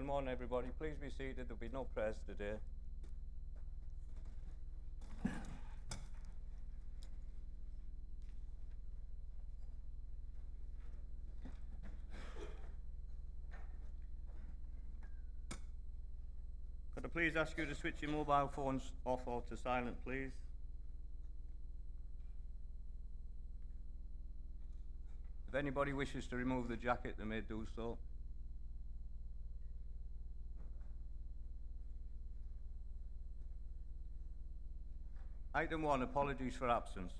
Good morning, everybody. Please be seated. There'll be no prayers today. Could I please ask you to switch your mobile phones off or to silent, please? If anybody wishes to remove the jacket, they may do so. Item 1, apologies for absence.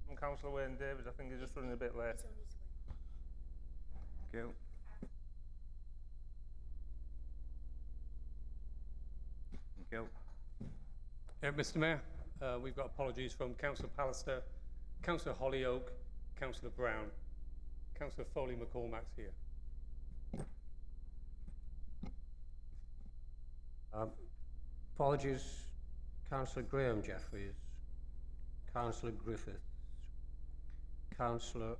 From Councillor Wayne Davies, I think he's just running a bit late. Thank you. Thank you. Mr Mayor, we've got apologies from Councillor Pallister, Councillor Hollyoak, Councillor Brown. Councillor Foley-McCormack's here. Apologies, Councillor Graham Jeffries, Councillor Griffiths, Councillor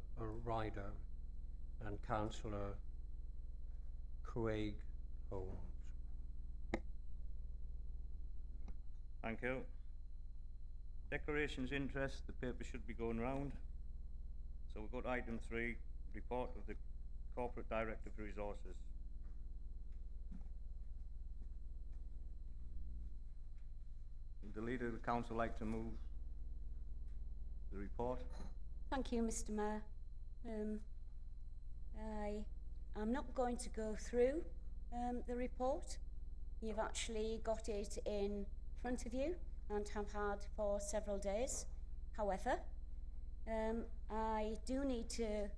Ryder and Councillor Craig Holmes. Thank you. Declarations interest, the paper should be going round. So we'll go to item 3, report of the Corporate Director for Resources. Would the Leader of the Council like to move the report? Thank you, Mr Mayor. I'm not going to go through the report. You've actually got it in front of you and have had for several days. However, I do need to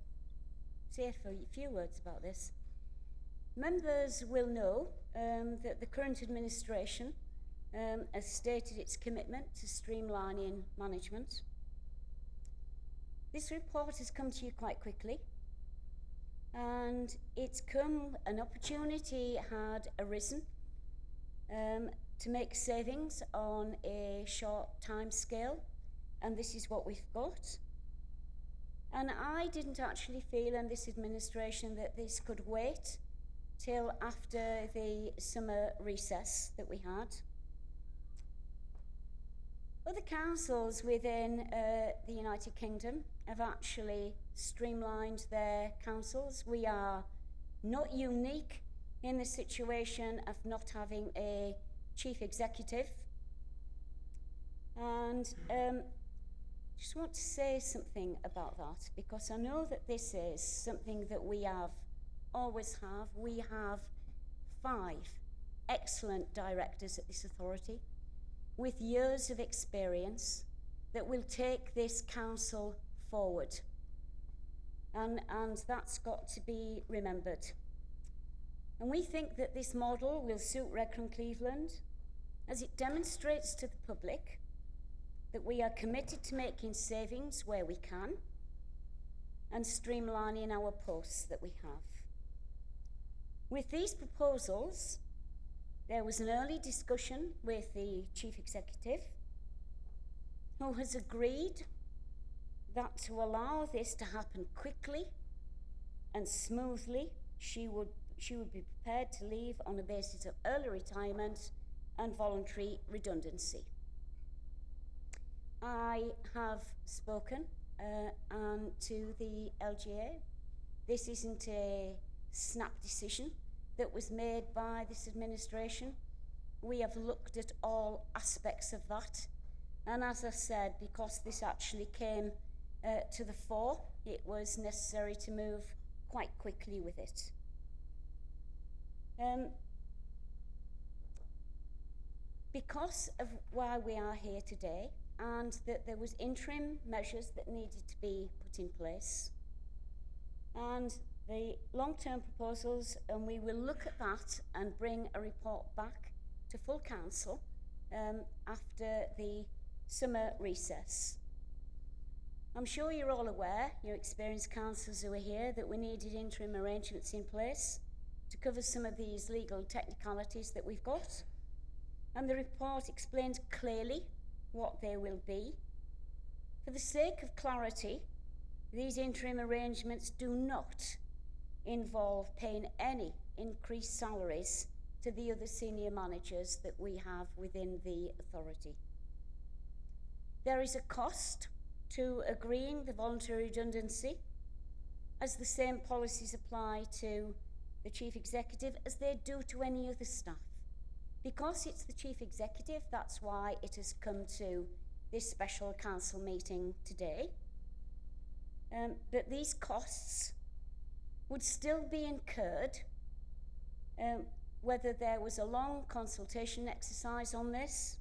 say a few words about this. Members will know that the current administration has stated its commitment to streamlining management. This report has come to you quite quickly, and an opportunity had arisen to make savings on a short time scale, and this is what we've got. And I didn't actually feel in this administration that this could wait till after the summer recess that we had. Other councils within the United Kingdom have actually streamlined their councils. We are not unique in the situation of not having a chief executive. And just want to say something about that, because I know that this is something that we always have. We have 5 excellent directors at this authority with years of experience that will take this council forward. And that's got to be remembered. And we think that this model will suit Redcar and Cleveland, as it demonstrates to the public that we are committed to making savings where we can and streamlining our posts that we have. With these proposals, there was an early discussion with the Chief Executive, who has agreed that to allow this to happen quickly and smoothly, she would be prepared to leave on a basis of early retirement and voluntary redundancy. I have spoken to the LGA. This isn't a snap decision that was made by this administration. We have looked at all aspects of that, and as I said, because this actually came to the fore, it was necessary to move quite quickly with it. Because of why we are here today, and that there was interim measures that needed to be put in place, and the long-term proposals, and we will look at that and bring a report back to full council after the summer recess. I'm sure you're all aware, your experienced councillors who are here, that we needed interim arrangements in place to cover some of these legal technicalities that we've got. And the report explains clearly what they will be. For the sake of clarity, these interim arrangements do not involve paying any increased salaries to the other senior managers that we have within the authority. There is a cost to agreeing the voluntary redundancy, as the same policies apply to the Chief Executive as they do to any other staff. Because it's the Chief Executive, that's why it has come to this special council meeting today. But these costs would still be incurred whether there was a long consultation exercise on this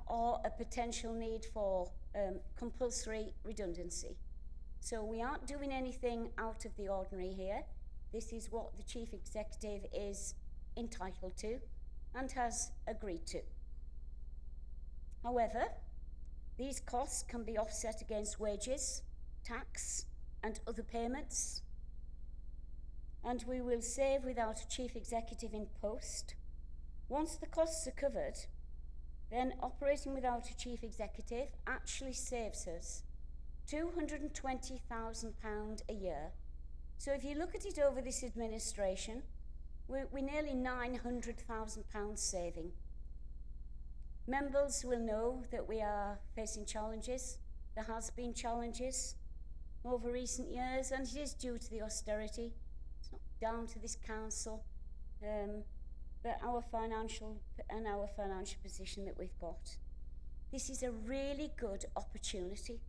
or a potential need for compulsory redundancy. So we aren't doing anything out of the ordinary here. This is what the Chief Executive is entitled to and has agreed to. However, these costs can be offset against wages, tax, and other payments, and we will save without a Chief Executive in post. Once the costs are covered, then operating without a Chief Executive actually saves us £220,000 a year. So if you look at it over this administration, we're nearly £900,000 saving. Members will know that we are facing challenges. There has been challenges over recent years, and it is due to the austerity. It's not down to this council, but our financial position that we've got. This is a really good opportunity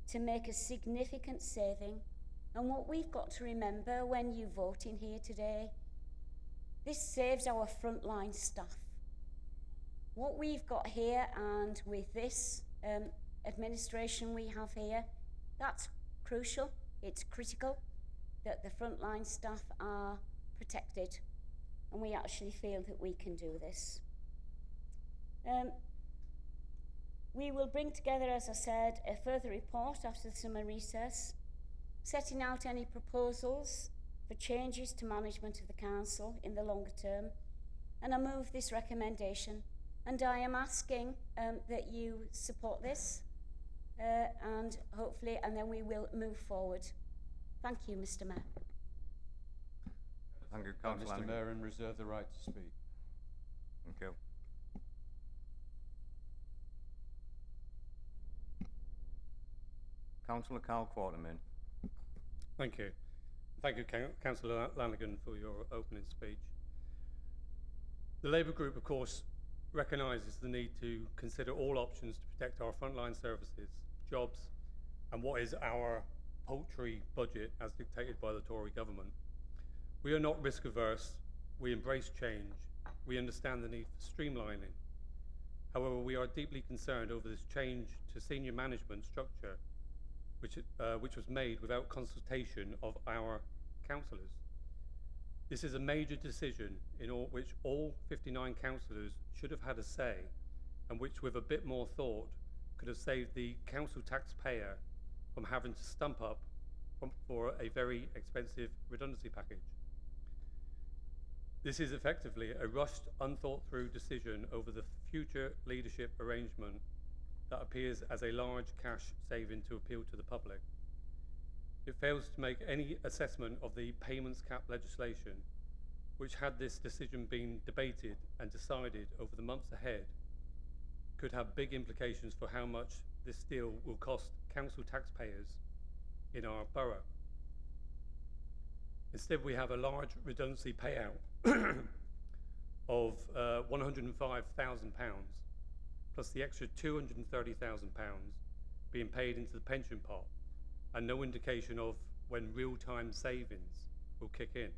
to make a significant saving. And what we've got to remember when you vote in here today, this saves our frontline staff. What we've got here, and with this administration we have here, that's crucial. It's critical that the frontline staff are protected, and we actually feel that we can do this. We will bring together, as I said, a further report after the summer recess, setting out any proposals for changes to management of the council in the longer term, and I move this recommendation, and I am asking that you support this, and hopefully, and then we will move forward. Thank you, Mr. Mayor. Thank you, Councillor Mr. Mayor, and reserve the right to speak. Thank you. Councillor Carl Quartermain. Thank you. Thank you, Councillor Lanigan, for your opening speech. The Labour Group, of course, recognises the need to consider all options to protect our frontline services, jobs, and what is our paltry budget as dictated by the Tory government. We are not risk averse. We embrace change. We understand the need for streamlining. However, we are deeply concerned over this change to senior management structure, which was made without consultation of our councillors. This is a major decision in which all 59 councillors should have had a say, and which, with a bit more thought, could have saved the council taxpayer from having to stump up for a very expensive redundancy package. This is effectively a rushed, unthought-through decision over the future leadership arrangement that appears as a large cash saving to appeal to the public. It fails to make any assessment of the payments cap legislation, which, had this decision been debated and decided over the months ahead, could have big implications for how much this deal will cost council taxpayers in our borough. Instead, we have a large redundancy payout of £105,000, plus the extra £230,000 being paid into the pension pot, and no indication of when real-time savings will kick in.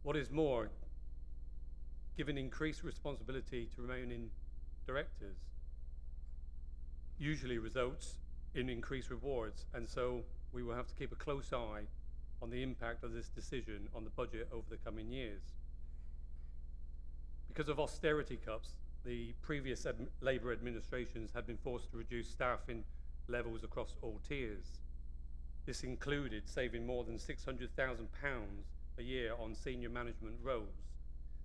What is more, given increased responsibility to remaining directors usually results in increased rewards, and so we will have to keep a close eye on the impact of this decision on the budget over the coming years. Because of austerity cuts, the previous Labour administrations had been forced to reduce staffing levels across all tiers. This included saving more than £600,000 a year on senior management roles.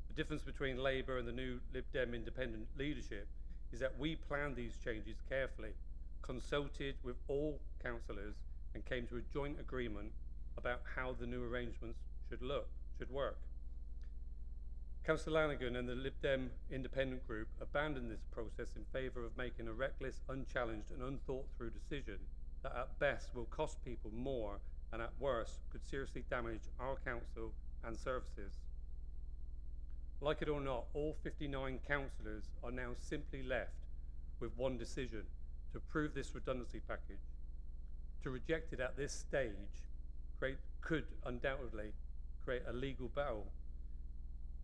The difference between Labour and the new Lib Dem independent leadership is that we planned these changes carefully, consulted with all councillors, and came to a joint agreement about how the new arrangements should work. Councillor Lanigan and the Lib Dem independent group abandoned this process in favour of making a reckless, unchallenged and unthought through decision that at best will cost people more and at worst could seriously damage our council and services. Like it or not, all 59 councillors are now simply left with one decision: to approve this redundancy package. To reject it at this stage could undoubtedly create a legal battle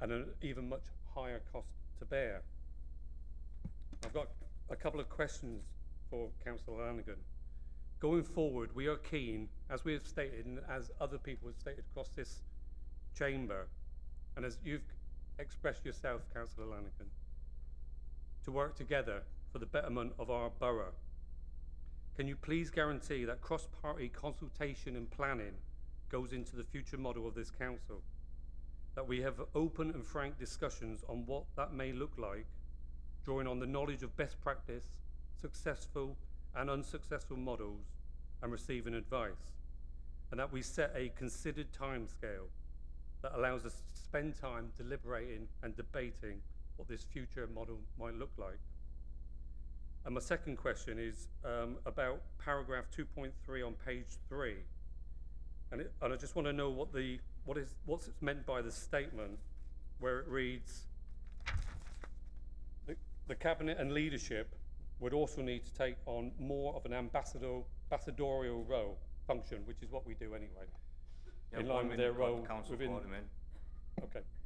and an even much higher cost to bear. I've got a couple of questions for Councillor Lanigan. Going forward, we are keen, as we have stated and as other people have stated across this chamber, and as you've expressed yourself, Councillor Lanigan, to work together for the betterment of our borough. Can you please guarantee that cross-party consultation and planning goes into the future model of this council? That we have open and frank discussions on what that may look like, drawing on the knowledge of best practice, successful and unsuccessful models, and receiving advice, and that we set a considered timescale that allows us to spend time deliberating and debating what this future model might look like. And my second question is about paragraph 2.3 on page 3, and I just want to know what's meant by the statement where it reads, the cabinet and leadership would also need to take on more of an ambassadorial role function, which is what we do anyway, Yeah, in line with their role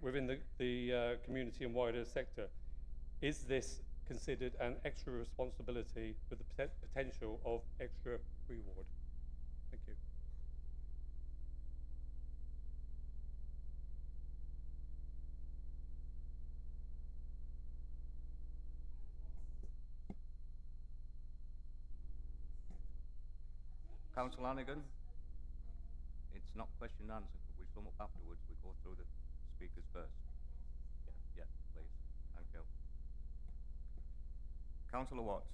within the community and wider sector. Is this considered an extra responsibility with the potential of extra reward? Thank you. Councillor Lanigan, it's not question and answer. Could we sum up afterwards? We go through the speakers first. Yeah, please. Thank you. Councillor Watts.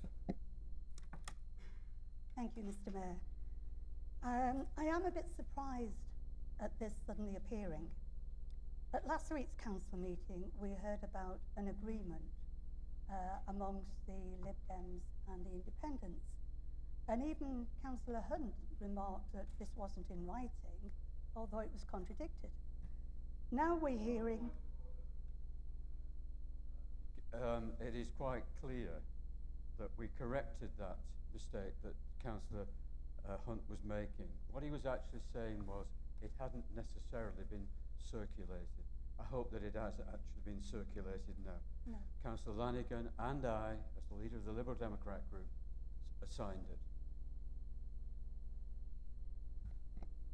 Thank you, Mr. Mayor. I am a bit surprised at this suddenly appearing. At last week's council meeting, we heard about an agreement amongst the Lib Dems and the Independents. And even Councillor Hunt remarked that this wasn't in writing, although it was contradicted. Now we're hearing... It is quite clear that we corrected that mistake that Councillor Hunt was making. What he was actually saying was it hadn't necessarily been circulated. I hope that it has actually been circulated now. No. Councillor Lanigan and I, as the leader of the Liberal Democrat group, signed it.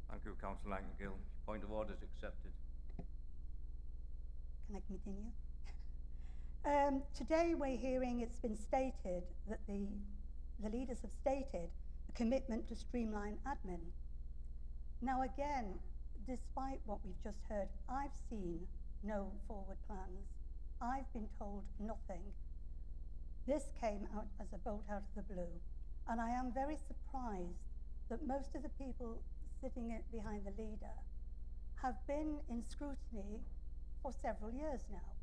Thank you, Councillor Nightingale. Point of order is accepted. Can I continue? Today we're hearing it's been stated that the leaders have stated a commitment to streamline admin. Now again, despite what we've just heard, I've seen no forward plans. I've been told nothing. This came out as a bolt out of the blue, and I am very surprised that most of the people sitting behind the leader have been in scrutiny for several years now.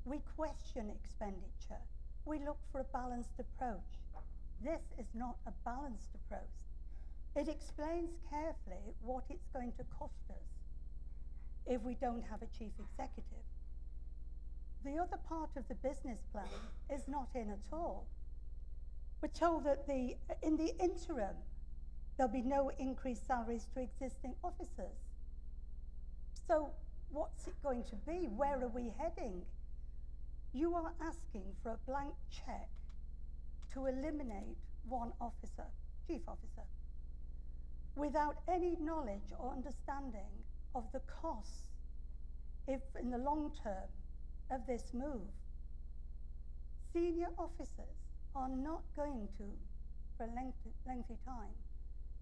We question expenditure. We look for a balanced approach. This is not a balanced approach. It explains carefully what it's going to cost us if we don't have a chief executive. The other part of the business plan is not in at all. We're told that in the interim, there'll be no increased salaries to existing officers. So what's it going to be? Where are we heading? You are asking for a blank check to eliminate one officer, chief officer, without any knowledge or understanding of the costs, if in the long term, of this move. Senior officers are not going to, for a lengthy time,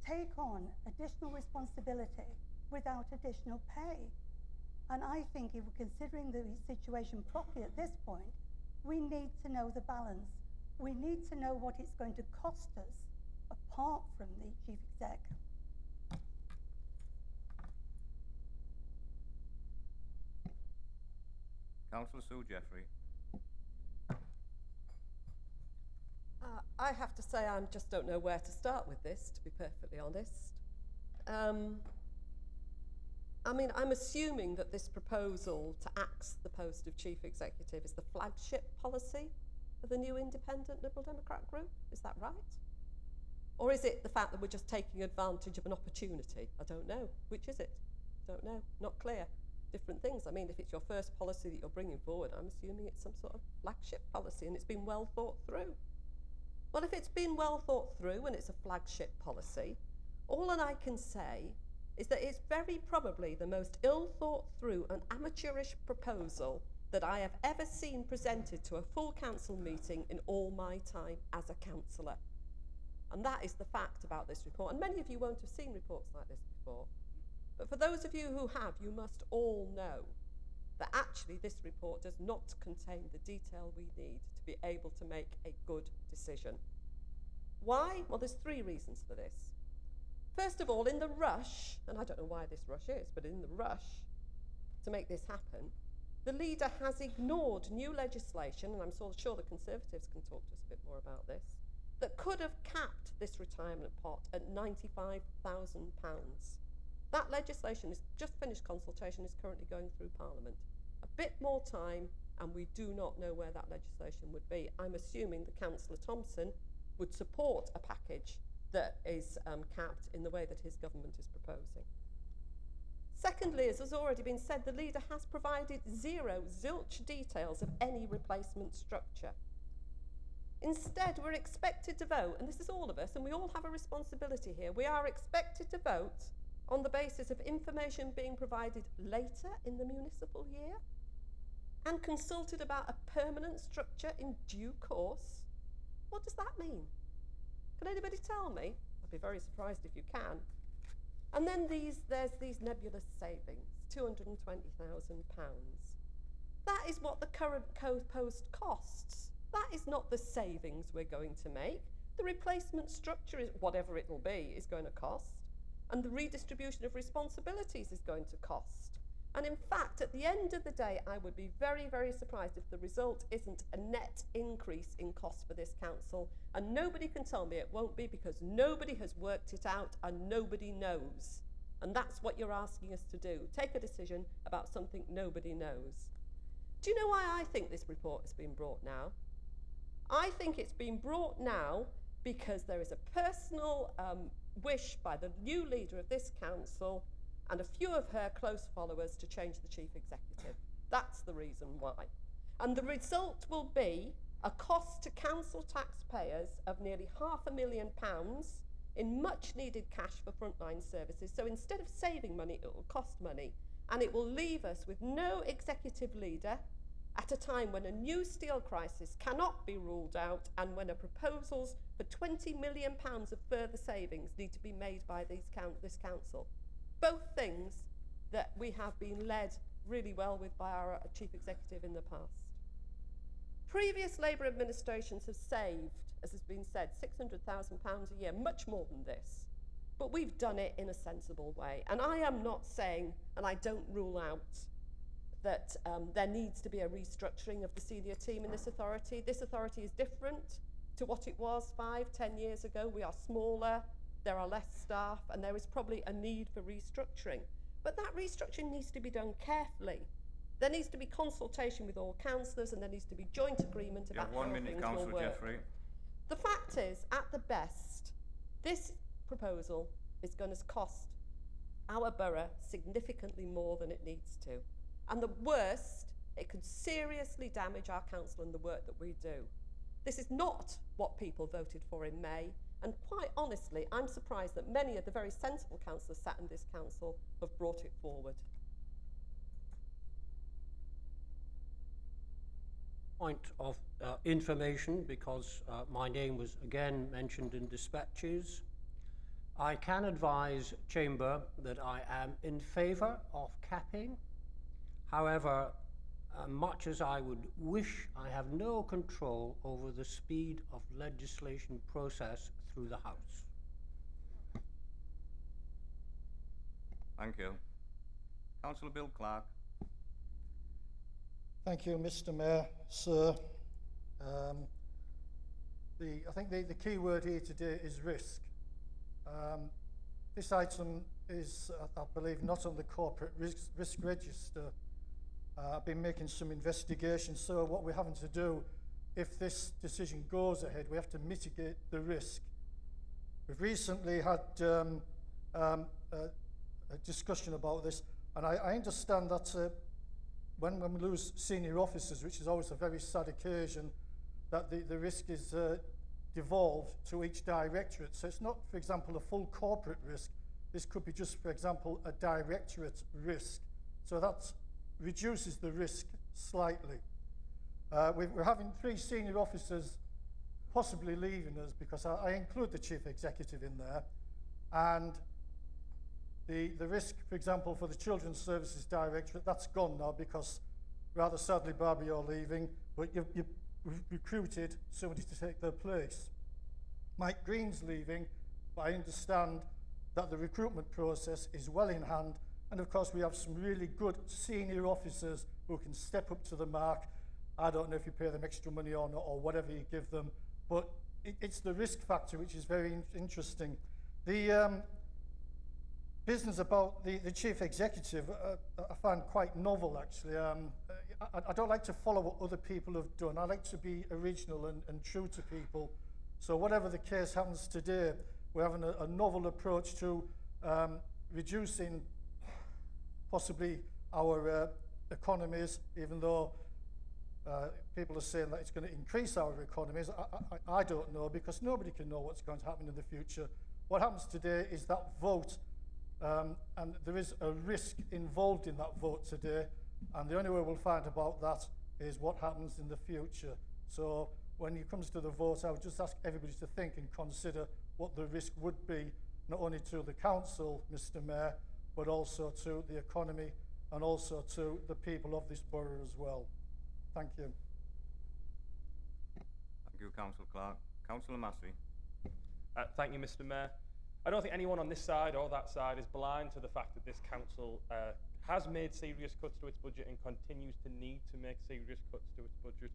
take on additional responsibility without additional pay. And I think if we're considering the situation properly at this point, we need to know the balance. We need to know what it's going to cost us apart from the chief exec. Councillor Sue Jeffrey. I have to say I just don't know where to start with this, to be perfectly honest. I mean, I'm assuming that this proposal to axe the post of Chief Executive is the flagship policy of the new Independent Liberal Democrat group. Is that right? Or is it the fact that we're just taking advantage of an opportunity? I don't know. Which is it? Don't know. Not clear. Different things. I mean, if it's your first policy that you're bringing forward, I'm assuming it's some sort of flagship policy and it's been well thought through. Well, if it's been well thought through and it's a flagship policy, all that I can say is that it's very probably the most ill thought through and amateurish proposal that I have ever seen presented to a full council meeting in all my time as a councillor. And that is the fact about this report. And many of you won't have seen reports like this before. But for those of you who have, you must all know that actually this report does not contain the detail we need to be able to make a good decision. Why? Well, there's three reasons for this. First of all, in the rush, and I don't know why this rush is, but in the rush to make this happen, the leader has ignored new legislation, and I'm sure the Conservatives can talk to us a bit more about this, that could have capped this retirement pot at £95,000. That legislation is just finished consultation, is currently going through Parliament. A bit more time, and we do not know where that legislation would be. I'm assuming that Councillor Thompson would support a package that is capped in the way that his government is proposing. Secondly, as has already been said, the leader has provided zilch details of any replacement structure. Instead, we're expected to vote, and this is all of us, and we all have a responsibility here. We are expected to vote on the basis of information being provided later in the municipal year and consulted about a permanent structure in due course. What does that mean? Can anybody tell me? I'd be very surprised if you can. And then there's these nebulous savings, £220,000. That is what the current post costs. That is not the savings we're going to make. The replacement structure, is whatever it will be, is going to cost. And the redistribution of responsibilities is going to cost. And in fact, at the end of the day, I would be very, very surprised if the result isn't a net increase in cost for this council. And nobody can tell me it won't be, because nobody has worked it out and nobody knows. And that's what you're asking us to do. Take a decision about something nobody knows. Do you know why I think this report has been brought now? I think it's been brought now because there is a personal wish by the new leader of this council and a few of her close followers to change the chief executive. That's the reason why. And the result will be a cost to council taxpayers of nearly £500,000 in much needed cash for frontline services. So instead of saving money, it will cost money. And it will leave us with no executive leader at a time when a new steel crisis cannot be ruled out and when proposals for £20 million of further savings need to be made by this council. Both things that we have been led really well with by our chief executive in the past. Previous Labour administrations have saved, as has been said, £600,000 a year, much more than this. But we've done it in a sensible way. And I am not saying, and I don't rule out, that there needs to be a restructuring of the senior team in this authority. This authority is different to what it was 5-10 years ago. We are smaller, there are less staff, and there is probably a need for restructuring. But that restructuring needs to be done carefully. There needs to be consultation with all councillors, and there needs to be joint agreement about how things will work. Jeffrey. The fact is, at the best, this proposal is going to cost our borough significantly more than it needs to. And the worst, it could seriously damage our council and the work that we do. This is not what people voted for in May, and quite honestly, I'm surprised that many of the very sensible councillors sat in this council have brought it forward. Point of information, because my name was again mentioned in dispatches. I can advise Chamber that I am in favour of capping. However, much as I would wish, I have no control over the speed of legislation process through the House. Thank you. Councillor Bill Clark. Thank you, Mr. Mayor, sir. I think the key word here today is risk. This item is, I believe, not on the corporate risk register. I've been making some investigations, so what we're having to do, if this decision goes ahead, we have to mitigate the risk. We've recently had a discussion about this, and I understand that when we lose senior officers, which is always a very sad occasion, that the risk is devolved to each directorate. So it's not, for example, a full corporate risk. This could be just, for example, a directorate risk. So that reduces the risk slightly. We're having 3 senior officers possibly leaving us, because I include the chief executive in there. And the risk, for example, for the Children's Services Directorate, that's gone now, because rather sadly, Barbie, you're leaving, but you've recruited somebody to take their place. Mike Green's leaving, but I understand that the recruitment process is well in hand, and of course we have some really good senior officers who can step up to the mark. I don't know if you pay them extra money or not, or whatever you give them, but it's the risk factor which is very interesting. The business about the chief executive I find quite novel, actually. I don't like to follow what other people have done. I like to be original and true to people. So whatever the case happens today, we're having a novel approach to reducing possibly our economies, even though people are saying that it's going to increase our economies. I don't know, because nobody can know what's going to happen in the future. What happens today is that vote, and there is a risk involved in that vote today, and the only way we'll find about that is what happens in the future. So when it comes to the vote, I would just ask everybody to think and consider what the risk would be, not only to the council, Mr. Mayor, but also to the economy and also to the people of this borough as well. Thank you. Thank you, Councillor Clark. Councillor Massey. Thank you, Mr. Mayor. I don't think anyone on this side or that side is blind to the fact that this council has made serious cuts to its budget and continues to need to make serious cuts to its budget.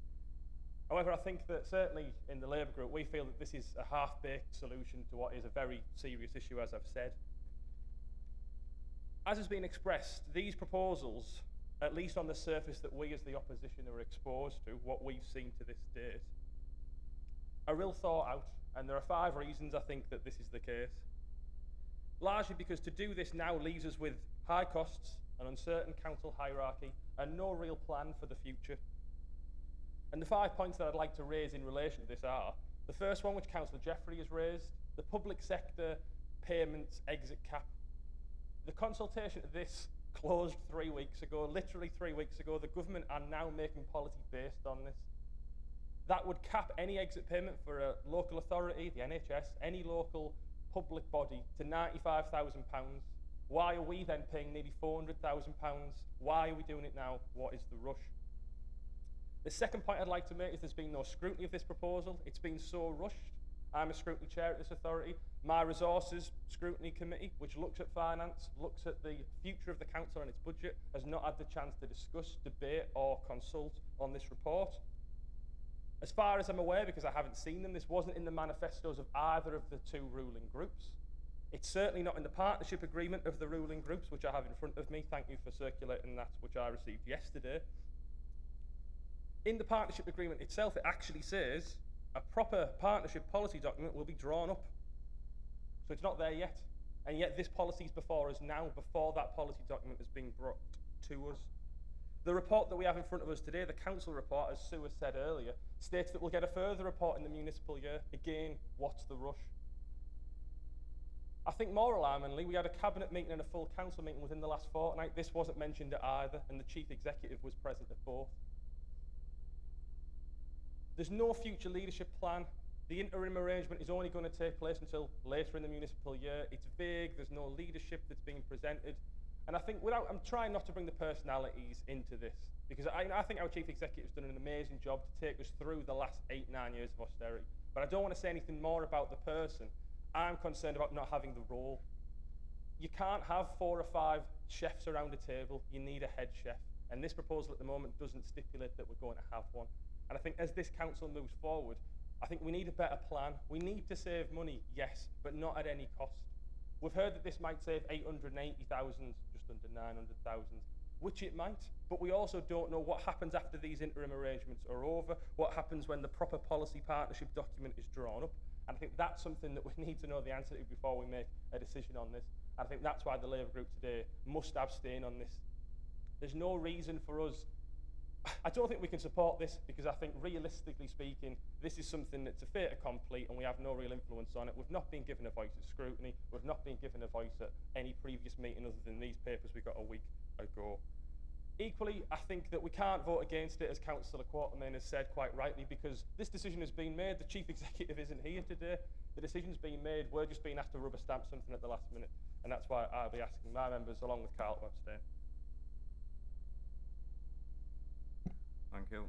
However, I think that certainly in the Labour group, we feel that this is a half-baked solution to what is a very serious issue, as I've said. As has been expressed, these proposals, at least on the surface that we as the opposition are exposed to, what we've seen to this date, are ill thought out, and there are 5 reasons I think that this is the case. Largely because to do this now leaves us with high costs, an uncertain council hierarchy, and no real plan for the future. And the 5 points that I'd like to raise in relation to this are, the first one, which Councillor Jeffrey has raised, the public sector payments exit cap. The consultation of this closed 3 weeks ago, literally 3 weeks ago. The government are now making policy based on this. That would cap any exit payment for a local authority, the NHS, any local public body, to £95,000. Why are we then paying nearly £400,000? Why are we doing it now? What is the rush? The second point I'd like to make is there's been no scrutiny of this proposal. It's been so rushed. I'm a scrutiny chair at this authority. My resources scrutiny committee, which looks at finance, looks at the future of the council and its budget, has not had the chance to discuss, debate or consult on this report. As far as I'm aware, because I haven't seen them, this wasn't in the manifestos of either of the 2 ruling groups. It's certainly not in the partnership agreement of the ruling groups, which I have in front of me. Thank you for circulating that, which I received yesterday. In the partnership agreement itself, it actually says a proper partnership policy document will be drawn up. So it's not there yet. And yet this policy is before us now, before that policy document has been brought to us. The report that we have in front of us today, the council report, as Sue has said earlier, states that we'll get a further report in the municipal year. Again, what's the rush? I think more alarmingly, we had a cabinet meeting and a full council meeting within the last fortnight. This wasn't mentioned at either, and the chief executive was present at both. There's no future leadership plan. The interim arrangement is only going to take place until later in the municipal year. It's vague, there's no leadership that's being presented. And I think I'm trying not to bring the personalities into this, because I think our chief executive's done an amazing job to take us through the last 8-9 years of austerity. But I don't want to say anything more about the person. I'm concerned about not having the role. You can't have 4 or 5 chefs around a table. You need a head chef. And this proposal at the moment doesn't stipulate that we're going to have one. And I think as this council moves forward, I think we need a better plan. We need to save money, yes, but not at any cost. We've heard that this might save 880,000, just under 900,000, which it might, but we also don't know what happens after these interim arrangements are over, what happens when the proper policy partnership document is drawn up. And I think that's something that we need to know the answer to before we make a decision on this. I think that's why the Labour group today must abstain on this. There's no reason for us. I don't think we can support this because I think realistically speaking, this is something that's a fait accompli and we have no real influence on it. We've not been given a voice at scrutiny. We've not been given a voice at any previous meeting other than these papers we got a week ago. Equally, I think that we can't vote against it, as Councillor Quatermain has said quite rightly, because this decision has been made. The Chief Executive isn't here today. The decision's been made. We're just being asked to rubber stamp something at the last minute. And that's why I'll be asking my members, along with Carl, to abstain. Thank you.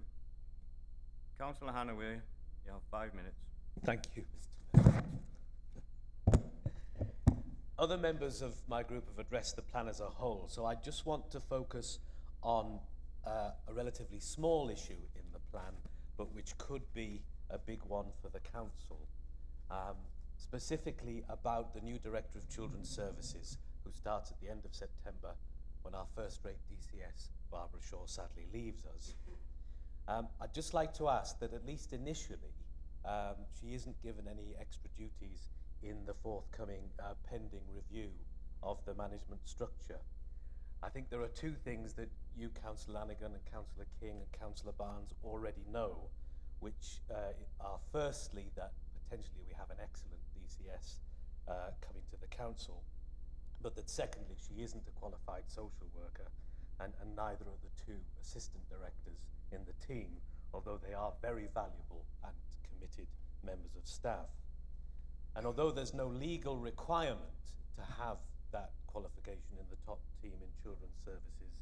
Councillor Hannaway, you have 5 minutes. Thank you, Mr. Mayor. Other members of my group have addressed the plan as a whole, so I just want to focus on a relatively small issue in the plan, but which could be a big one for the council, specifically about the new Director of Children's Services, who starts at the end of September when our first-rate DCS, Barbara Shaw, sadly leaves us. I'd just like to ask that at least initially, she isn't given any extra duties in the forthcoming pending review of the management structure. I think there are two things that you, Councillor Lanigan and Councillor King and Councillor Barnes already know, which are firstly that potentially we have an excellent DCS coming to the council, but that secondly she isn't a qualified social worker, and neither are the two assistant directors in the team, although they are very valuable and committed members of staff. And although there's no legal requirement to have that qualification in the top team in children's services,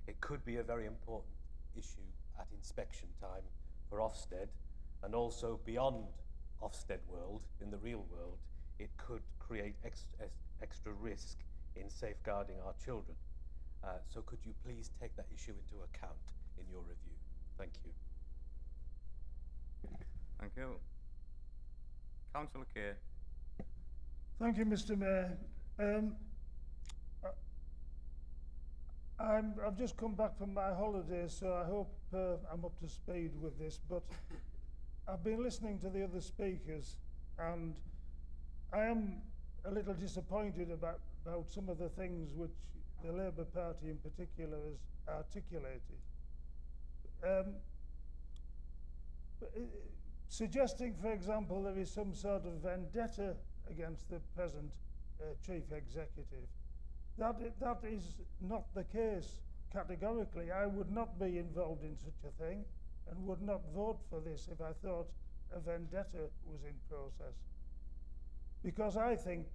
it could be a very important issue at inspection time for Ofsted, and also beyond Ofsted world, in the real world, it could create extra risk in safeguarding our children. So could you please take that issue into account in your review? Thank you. Thank you. Councillor Kerr. Thank you, Mr. Mayor. I've just come back from my holidays, so I hope I'm up to speed with this, but I've been listening to the other speakers, and I am a little disappointed about some of the things which the Labour Party in particular has articulated. Suggesting, for example, there is some sort of vendetta against the present Chief Executive. That is not the case categorically. I would not be involved in such a thing and would not vote for this if I thought a vendetta was in process. Because I think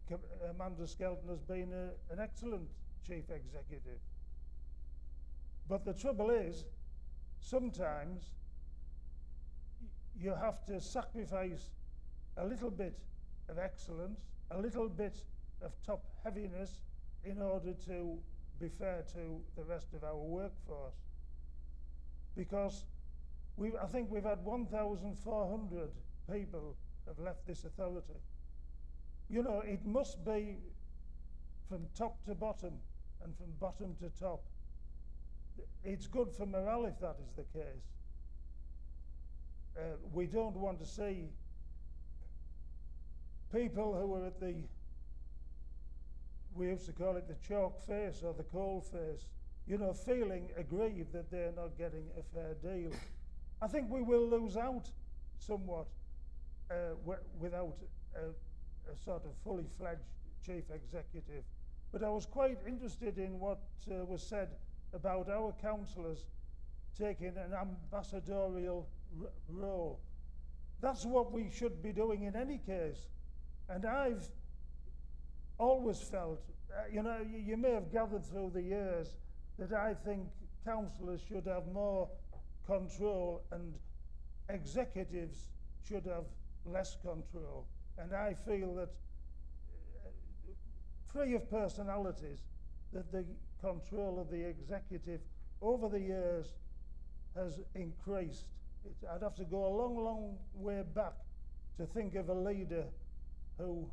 Amanda Skelton has been an excellent Chief Executive. But the trouble is, sometimes you have to sacrifice a little bit of excellence, a little bit of top heaviness in order to be fair to the rest of our workforce. Because I think we've had 1,400 people have left this authority. You know, it must be from top to bottom and from bottom to top. It's good for morale if that is the case. We don't want to see people who are at the, we used to call it the chalk face or the coal face, you know, feeling aggrieved that they're not getting a fair deal. I think we will lose out somewhat without a sort of fully fledged Chief Executive. But I was quite interested in what was said about our councillors taking an ambassadorial role. That's what we should be doing in any case. And I've always felt, you know, you may have gathered through the years that I think councillors should have more control and executives should have less control. And I feel that, free of personalities, that the control of the executive over the years has increased. I'd have to go a long, long way back to think of a leader who,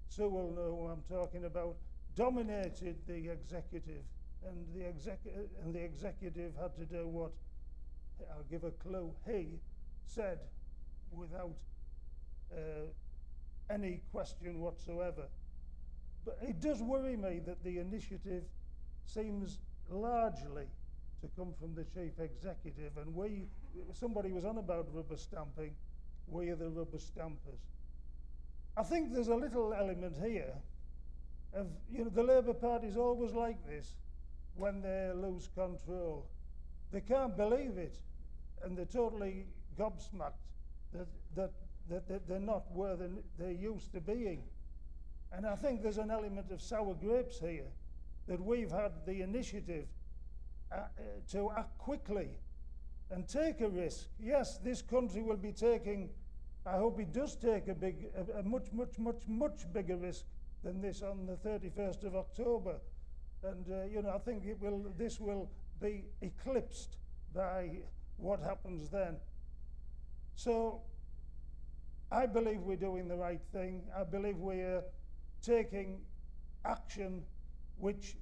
Sue will know who I'm talking about, dominated the executive, and the executive had to do what, I'll give a clue, he said without any question whatsoever. But it does worry me that the initiative seems largely to come from the chief executive, and somebody was on about rubber stamping, we are the rubber stampers. I think there's a little element here of, the Labour Party's always like this when they lose control. They can't believe it, and they're totally gobsmacked that they're not where they're used to being. And I think there's an element of sour grapes here, that we've had the initiative to act quickly and take a risk. Yes, this country will be taking, I hope it does take a much bigger risk than this on the 31st of October. And, I think this will be eclipsed by what happens then. So I believe we're doing the right thing. I believe we're taking action which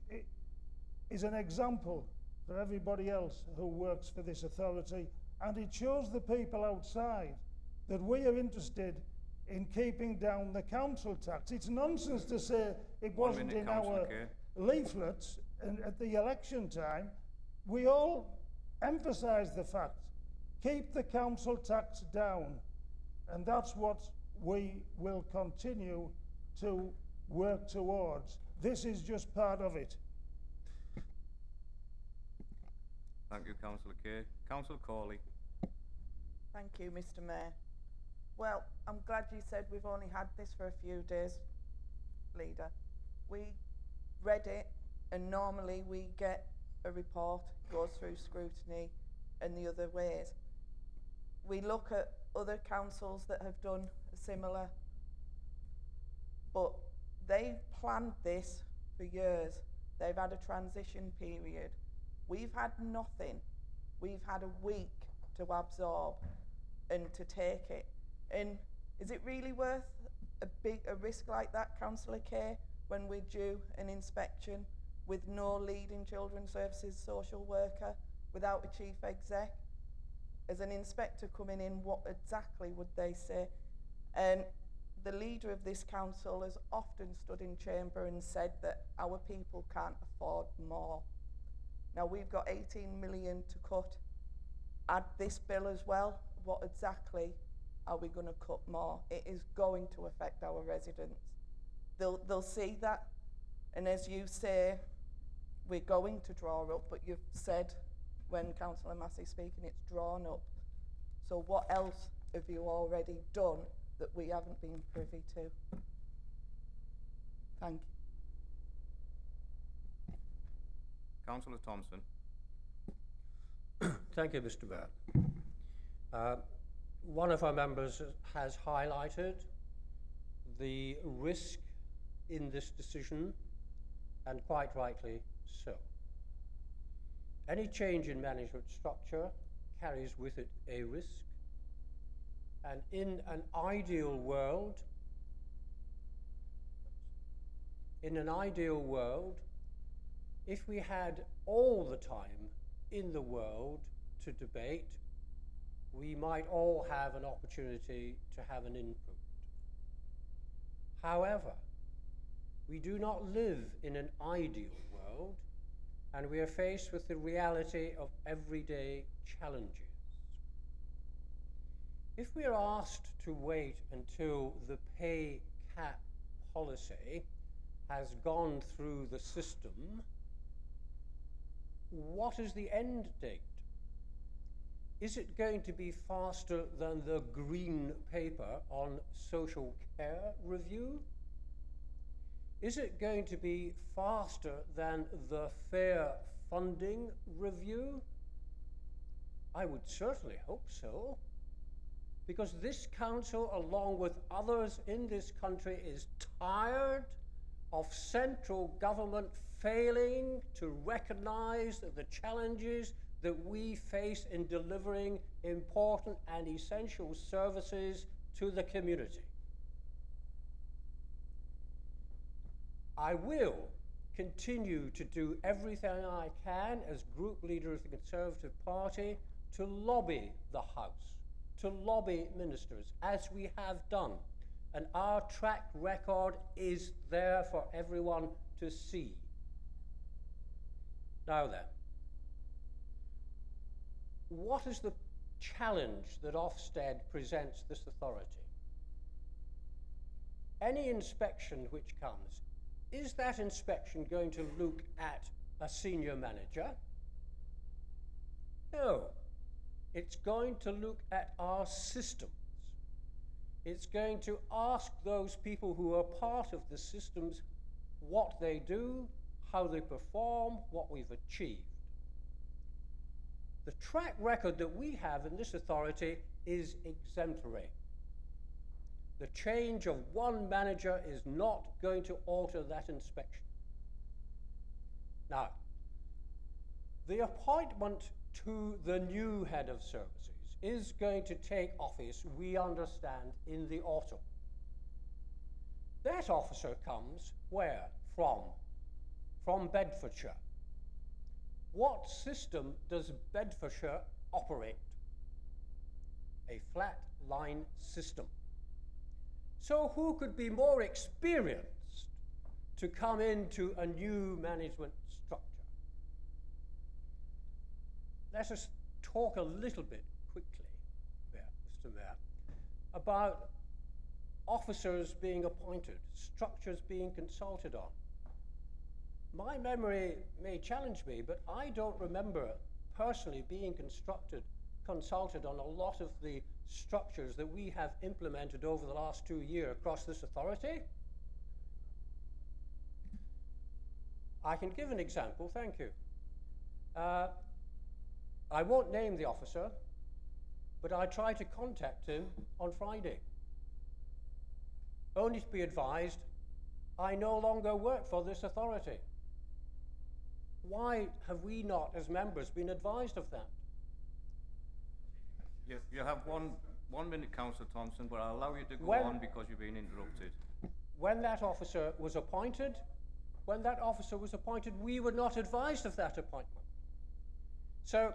is an example for everybody else who works for this authority, and it shows the people outside that we are interested in keeping down the council tax. It's nonsense to say it wasn't in our leaflets and at the election time. We all emphasised the fact, keep the council tax down, and that's what we will continue to work towards. This is just part of it. Thank you, Councillor Kay. Councillor Corley. Thank you, Mr. Mayor. Well, I'm glad you said we've only had this for a few days, Leader. We read it, and normally we get a report, goes through scrutiny and the other ways. We look at other councils that have done a similar, but they've planned this for years. They've had a transition period. We've had nothing. We've had a week to absorb and to take it. And is it really worth a risk like that, Councillor Kay, when we're due an inspection with no leading children's services social worker, without a chief exec? As an inspector coming in, what exactly would they say? And the leader of this council has often stood in chamber and said that our people can't afford more. Now we've got 18 million to cut. Add this bill as well, what exactly are we going to cut more? It is going to affect our residents. They'll see that, and as you say, we're going to draw up, but you've said when Councillor Massey's speaking, it's drawn up. So what else have you already done that we haven't been privy to? Thank you. Councillor Thompson. Thank you, Mr. Mayor. One of our members has highlighted the risk in this decision, and quite rightly so. Any change in management structure carries with it a risk, and in an ideal world, if we had all the time in the world to debate, we might all have an opportunity to have an input. However, we do not live in an ideal world, and we are faced with the reality of everyday challenges. If we are asked to wait until the pay cap policy has gone through the system, what is the end date? Is it going to be faster than the green paper on social care review? Is it going to be faster than the fair funding review? I would certainly hope so, because this council, along with others in this country, is tired of central government failing to recognise the challenges that we face in delivering important and essential services to the community. I will continue to do everything I can as group leader of the Conservative Party to lobby the House, to lobby ministers, as we have done. And our track record is there for everyone to see. Now then, what is the challenge that Ofsted presents this authority? Any inspection which comes, is that inspection going to look at a senior manager? No. It's going to look at our systems. It's going to ask those people who are part of the systems what they do, how they perform, what we've achieved. The track record that we have in this authority is exemplary. The change of one manager is not going to alter that inspection. Now, the appointment to the new head of services is going to take office, we understand, in the autumn. That officer comes where? From Bedfordshire. What system does Bedfordshire operate? A flat line system. So who could be more experienced to come into a new management structure? Let us talk a little bit quickly, Mr. Mayor, about officers being appointed, structures being consulted on. My memory may challenge me, but I don't remember personally being consulted on a lot of the structures that we have implemented over the last 2 years across this authority. I can give an example, thank you. I won't name the officer, but I tried to contact him on Friday, only to be advised I no longer work for this authority. Why have we not, as members, been advised of that? You have one minute, Councillor Thompson, but I'll allow you to go on because you're being interrupted. When that officer was appointed, we were not advised of that appointment. So,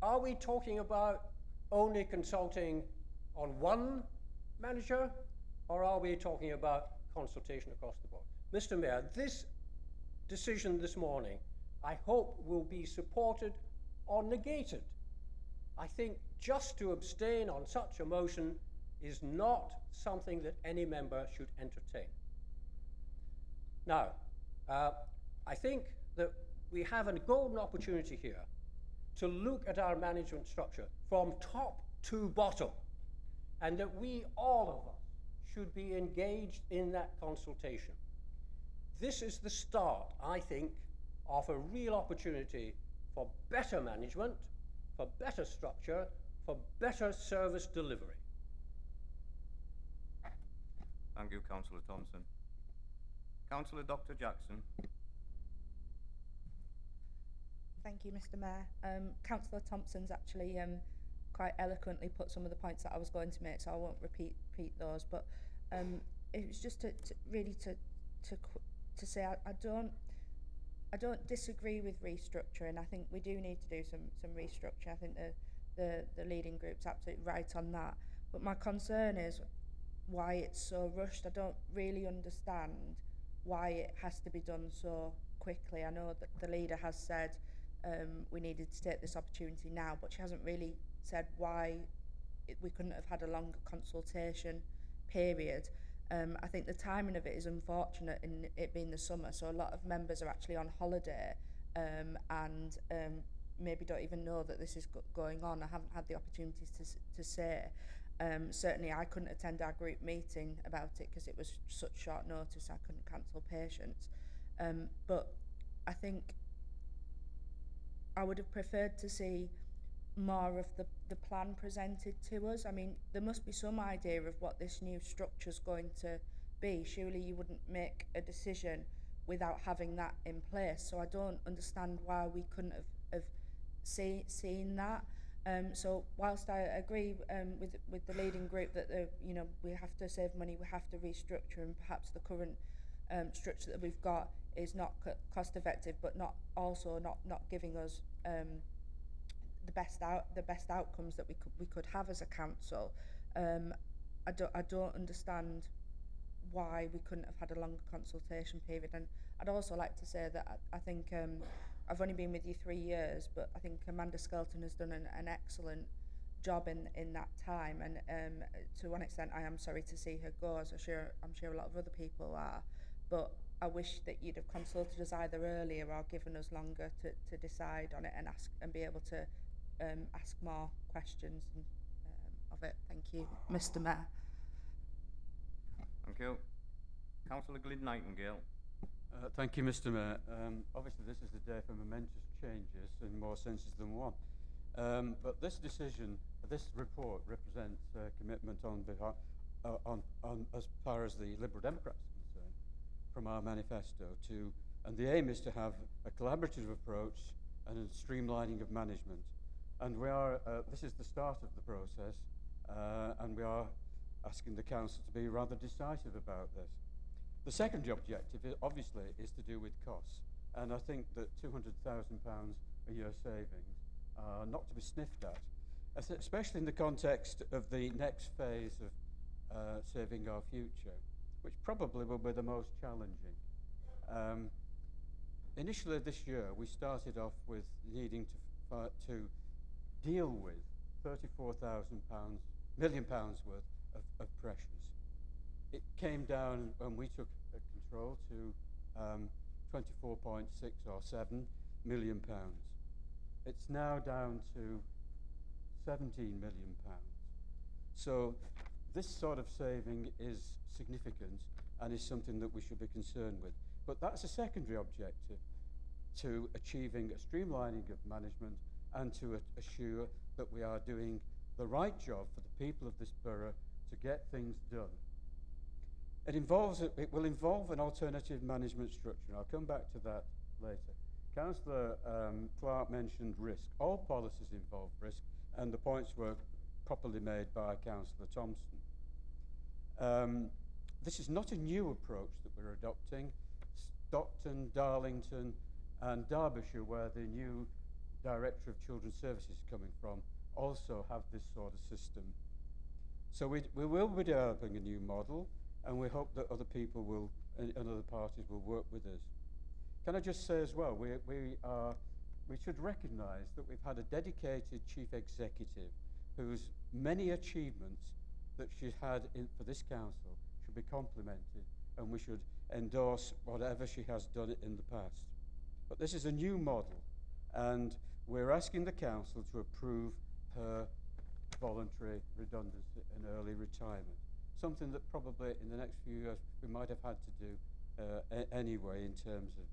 are we talking about only consulting on one manager, or are we talking about consultation across the board? Mr. Mayor, this decision this morning, I hope will be supported or negated. I think just to abstain on such a motion is not something that any member should entertain. Now, I think that we have a golden opportunity here to look at our management structure from top to bottom, and that we, all of us, should be engaged in that consultation. This is the start, I think, of a real opportunity for better management, for better structure, for better service delivery. Thank you, Councillor Thompson. Councillor Dr. Jackson. Thank you, Mr. Mayor. Councillor Thompson's actually quite eloquently put some of the points that I was going to make, so I won't repeat those. But it was just to say I don't disagree with restructuring. I think we do need to do some restructure. I think the leading group's absolutely right on that. But my concern is why it's so rushed. I don't really understand why it has to be done so quickly. I know that the leader has said we needed to take this opportunity now, but she hasn't really said why we couldn't have had a longer consultation period. I think the timing of it is unfortunate in it being the summer, so a lot of members are actually on holiday and maybe don't even know that this is going on. I haven't had the opportunity to say. Certainly I couldn't attend our group meeting about it because it was such short notice I couldn't cancel patients. But I think I would have preferred to see more of the plan presented to us. I mean, there must be some idea of what this new structure is going to be. Surely you wouldn't make a decision without having that in place. So I don't understand why we couldn't have seen that. So whilst I agree with the leading group that we have to save money, we have to restructure, and perhaps the current structure that we've got is not cost effective, but not giving us the best outcomes that we could have as a council. I don't understand why we couldn't have had a longer consultation period. And I'd also like to say that I think I've only been with you 3 years, but I think Amanda Skelton has done an excellent job in that time. And to one extent, I am sorry to see her go, as I'm sure a lot of other people are. But I wish that you'd have consulted us either earlier or given us longer to decide on it and be able to ask more questions of it. Thank you, Mr. Mayor. Thank you. Councillor Glyn Nightingale. Thank you, Mr. Mayor. Obviously, this is the day for momentous changes in more senses than one. But this decision, this report represents a commitment on behalf, as far as the Liberal Democrats are concerned, from our manifesto and the aim is to have a collaborative approach and a streamlining of management. And we are, this is the start of the process, and we are asking the council to be rather decisive about this. The secondary objective, obviously, is to do with costs, and I think that £200,000 a year savings are not to be sniffed at, especially in the context of the next phase of saving our future, which probably will be the most challenging. Initially this year, we started off with needing to deal with £34 million worth of pressures. It came down when we took control to 24.6 or 7 million pounds. It's now down to 17 million pounds. So this sort of saving is significant and is something that we should be concerned with. But that's a secondary objective to achieving a streamlining of management and to assure that we are doing the right job for the people of this borough to get things done. It will involve an alternative management structure. I'll come back to that later. Councillor Clark mentioned risk. All policies involve risk, and the points were properly made by Councillor Thompson. This is not a new approach that we're adopting. Stockton, Darlington and Derbyshire, where the new Director of Children's Services is coming from, also have this sort of system. So we will be developing a new model, and we hope that other people will, and other parties will work with us. Can I just say as well, we should recognise that we've had a dedicated chief executive whose many achievements that she's had for this council should be complimented, and we should endorse whatever she has done in the past. But this is a new model, and we're asking the council to approve her voluntary redundancy and early retirement, something that probably in the next few years we might have had to do anyway in terms of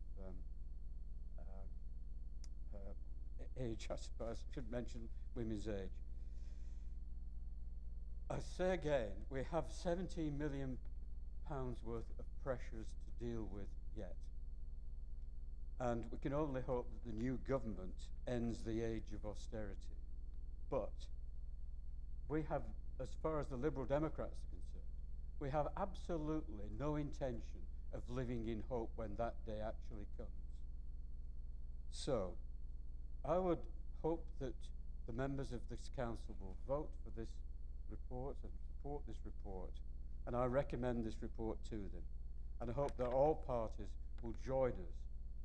age. I suppose I should mention women's age. I say again, we have £17 million worth of pressures to deal with yet. And we can only hope that the new government ends the age of austerity. But we have, as far as the Liberal Democrats are concerned, we have absolutely no intention of living in hope when that day actually comes. So, I would hope that the members of this council will vote for this report and support this report, and I recommend this report to them. And I hope that all parties will join us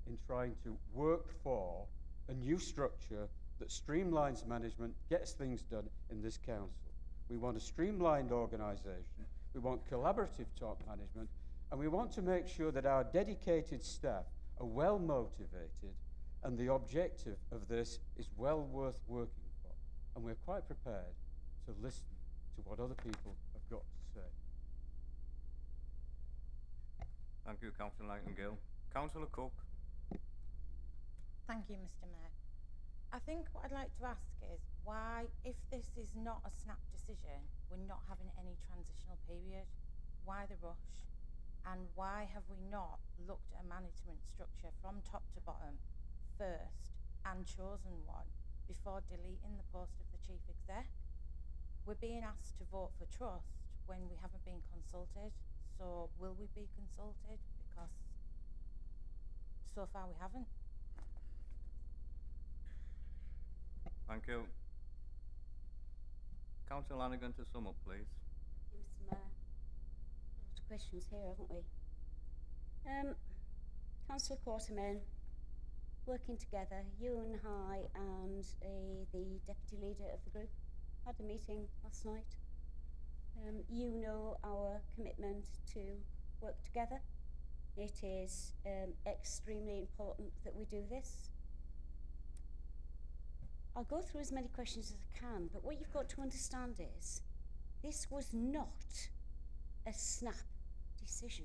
in trying to work for a new structure that streamlines management, gets things done in this council. We want a streamlined organisation, we want collaborative top management, and we want to make sure that our dedicated staff are well motivated, and the objective of this is well worth working for. And we're quite prepared to listen to what other people have got to say. Thank you, Councillor Nightingale. Councillor Cook. Thank you, Mr. Mayor. I think what I'd like to ask is why, if this is not a snap decision, we're not having any transitional period. Why the rush? And why have we not looked at a management structure from top to bottom first and chosen one before deleting the post of the chief exec? We're being asked to vote for trust when we haven't been consulted. So will we be consulted? Because so far we haven't. Thank you. Councillor Lanigan to sum up, please. Mr. Mayor, lots of questions here, haven't we? Councillor Quartermain, working together, you and I and the deputy leader of the group had a meeting last night. You know our commitment to work together. It is extremely important that we do this. I'll go through as many questions as I can, but what you've got to understand is this was not a snap decision.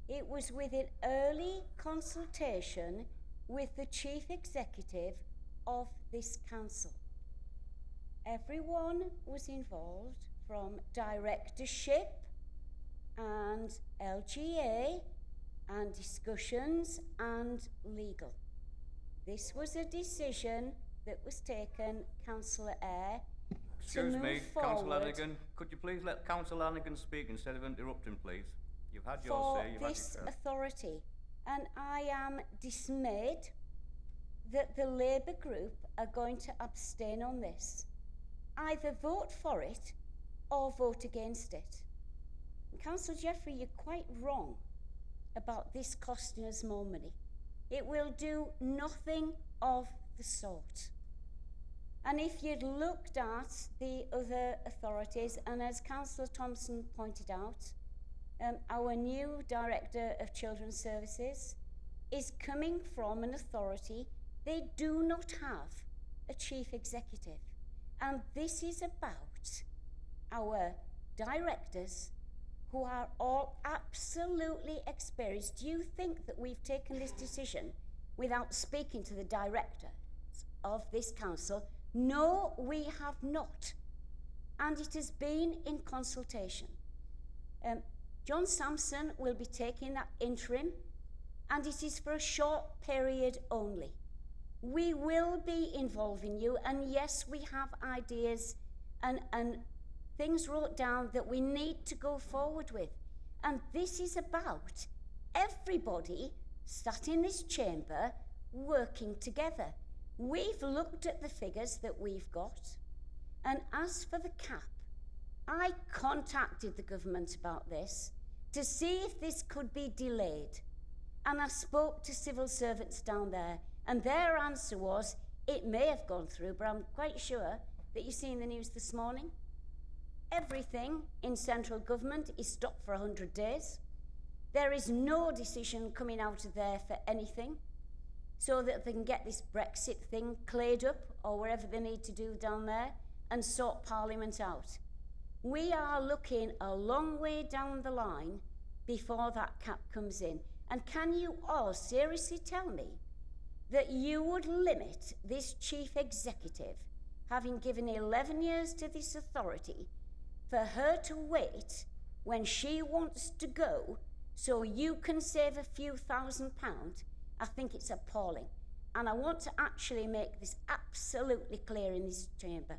It was with an early consultation with the chief executive of this council. Everyone was involved, from directorship and LGA and discussions and legal. This was a decision that was taken, Councillor Eyre, Excuse me, forward Councillor Lanigan, could you please let Councillor Lanigan speak instead of interrupting, please? You've had your for say, you've had this your turn. authority. And I am dismayed that the Labour group are going to abstain on this. Either vote for it or vote against it. And Councillor Jeffrey, you're quite wrong about this costing us more money. It will do nothing of the sort. And if you'd looked at the other authorities, and as Councillor Thompson pointed out, our new Director of Children's Services is coming from an authority. They do not have a chief executive. And this is about our directors who are all absolutely experienced. Do you think that we've taken this decision without speaking to the directors of this council? No, we have not. And it has been in consultation. John Sampson will be taking that interim, and it is for a short period only. We will be involving you, and yes, we have ideas and things wrote down that we need to go forward with. And this is about everybody sat in this chamber working together. We've looked at the figures that we've got, and as for the cap, I contacted the government about this to see if this could be delayed. And I spoke to civil servants down there, and their answer was, it may have gone through, but I'm quite sure that you've seen the news this morning. Everything in central government is stopped for 100 days. There is no decision coming out of there for anything, so that they can get this Brexit thing cleared up, or wherever they need to do down there, and sort Parliament out. We are looking a long way down the line before that cap comes in. And can you all seriously tell me that you would limit this chief executive, having given 11 years to this authority, for her to wait when she wants to go so you can save a few £1,000? I think it's appalling. And I want to actually make this absolutely clear in this chamber.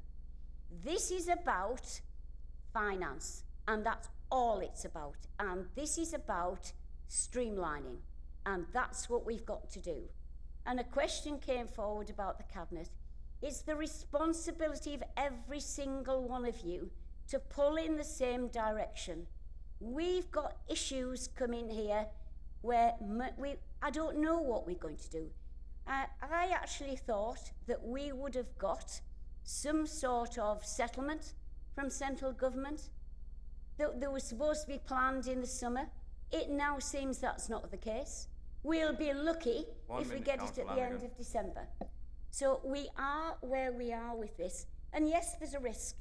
This is about finance, and that's all it's about. And this is about streamlining, and that's what we've got to do. And a question came forward about the cabinet. It's the responsibility of every single one of you to pull in the same direction. We've got issues coming here where I don't know what we're going to do. I actually thought that we would have got some sort of settlement from central government that was supposed to be planned in the summer. It now seems that's not the case. We'll be lucky if we get it at the end of December. So we are where we are with this. And yes, there's a risk.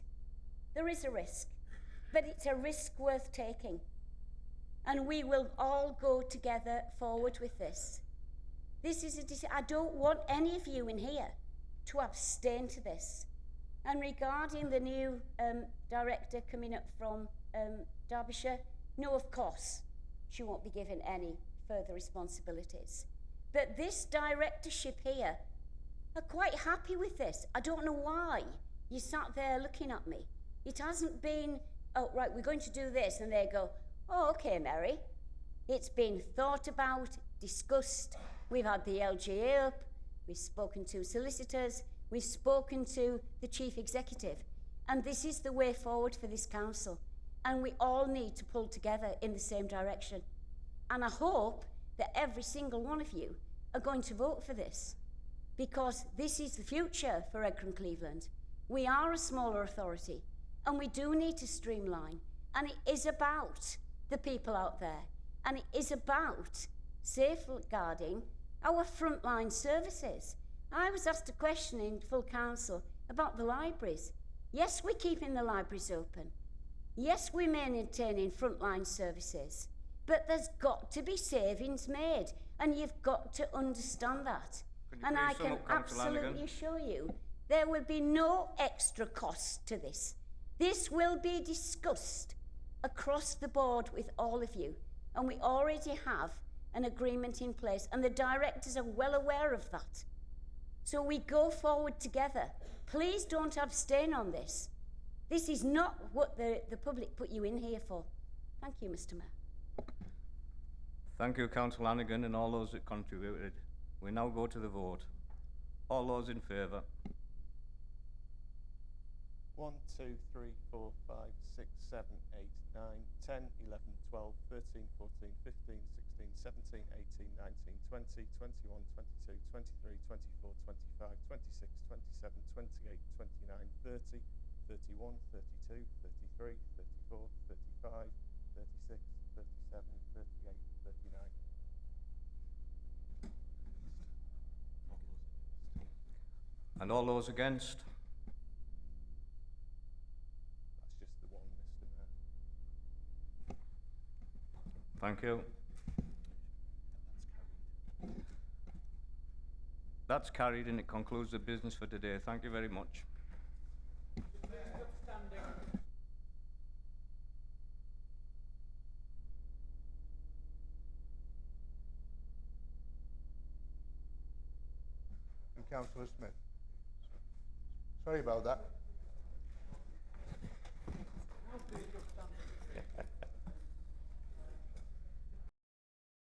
There is a risk. But it's a risk worth taking. And we will all go together forward with this. This is I don't want any of you in here to abstain to this. And regarding the new director coming up from Derbyshire, no, of course. she won't be given any further responsibilities. But this directorship here are quite happy with this. I don't know why you sat there looking at me. It hasn't been, oh, right, we're going to do this, and they go, oh, okay, Mary. It's been thought about, discussed. We've had the LGA up, we've spoken to solicitors, we've spoken to the chief executive, and this is the way forward for this council. And we all need to pull together in the same direction. And I hope that every single one of you are going to vote for this, because this is the future for Redcar and Cleveland. We are a smaller authority, and we do need to streamline, and it is about the people out there, and it is about safeguarding our frontline services. I was asked a question in full council about the libraries. Yes, we're keeping the libraries open. Yes, we're maintaining frontline services, but there's got to be savings made, and you've got to understand that. And I can absolutely assure you there will be no extra cost to this. This will be discussed across the board with all of you, and we already have an agreement in place, and the directors are well aware of that. So we go forward together. Please don't abstain on this. This is not what the public put you in here for. Thank you, Mr. Mayor. Thank you, Councillor Lanigan, and all those that contributed. We now go to the vote. All those in favour? 1, 2, 3, 4, 5, 6, 7, 8, 9, 10, 11, 12, 13, 14, 15, 16, 17, 18, 19, 20, 21, 22, 23, 24, 25, 26, 27, 28, 29, 30, 31, 32, 33, 34, 35, 36, 37, 38, 39. And all those against? That's just the one, Mr. Mayor. Thank you. That's carried, and it concludes the business for today. Thank you very much. And Councillor Smith. Sorry about that.